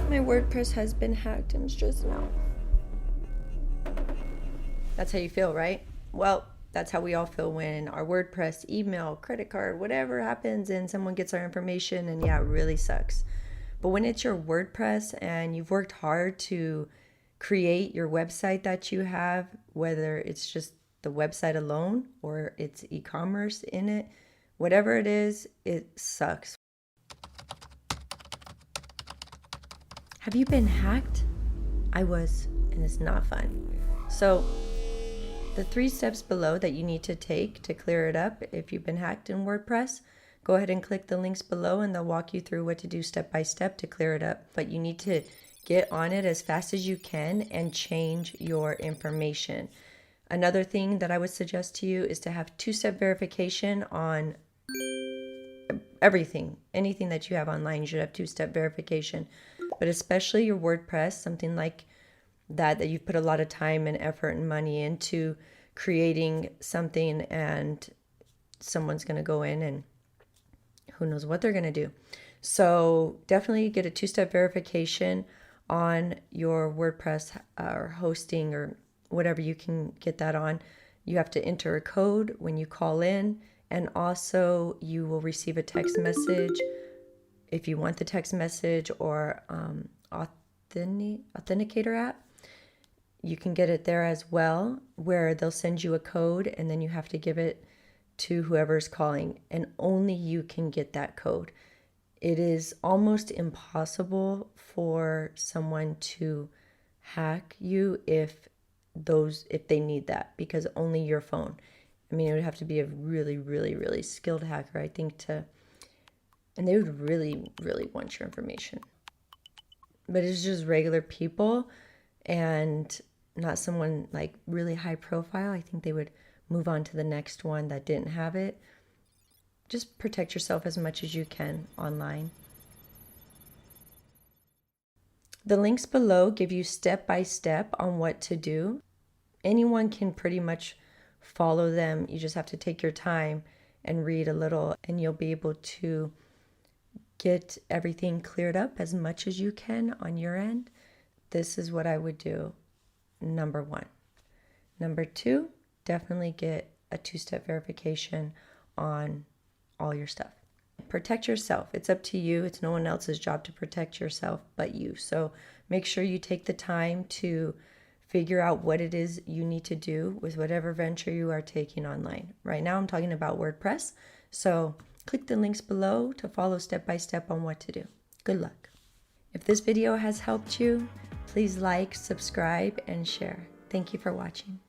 My WordPress has been hacked and it's just now. That's how you feel, right? Well, that's how we all feel when our WordPress, email, credit card, whatever happens and someone gets our information, and yeah, it really sucks. But when it's your WordPress and you've worked hard to create your website that you have, whether it's just the website alone or it's e-commerce in it, whatever it is, it sucks. Have you been hacked? I was, and it's not fun. So the 3 steps below that you need to take to clear it up if you've been hacked in WordPress, go ahead and click the links below and they'll walk you through what to do step by step to clear it up. But you need to get on it as fast as you can and change your information. Another thing that I would suggest to you is to have 2-step verification on everything. Anything that you have online, you should have 2-step verification. But especially your WordPress, something like that you've put a lot of time and effort and money into creating something, and someone's going to go in and who knows what they're going to do. So definitely get a 2-step verification on your WordPress or hosting or whatever you can get that on. You have to enter a code when you call in, and also you will receive a text message if you want the text message or authenticator app. You can get it there as well, where they'll send you a code and then you have to give it to whoever's calling, and only you can get that code. It is almost impossible for someone to hack you if they need that, because only your phone. I mean, it would have to be a really, really, really skilled hacker, I think, and they would really, really want your information. But it's just regular people and not someone like really high profile. I think they would move on to the next one that didn't have it. Just protect yourself as much as you can online. The links below give you step by step on what to do. Anyone can pretty much follow them. You just have to take your time and read a little, and you'll be able to get everything cleared up as much as you can on your end. This is what I would do. Number 1. Number 2, definitely get a 2-step verification on all your stuff. Protect yourself. It's up to you. It's no one else's job to protect yourself but you. So make sure you take the time to figure out what it is you need to do with whatever venture you are taking online. Right now I'm talking about WordPress. So click the links below to follow step by step on what to do. Good luck. If this video has helped you, please like, subscribe, and share. Thank you for watching.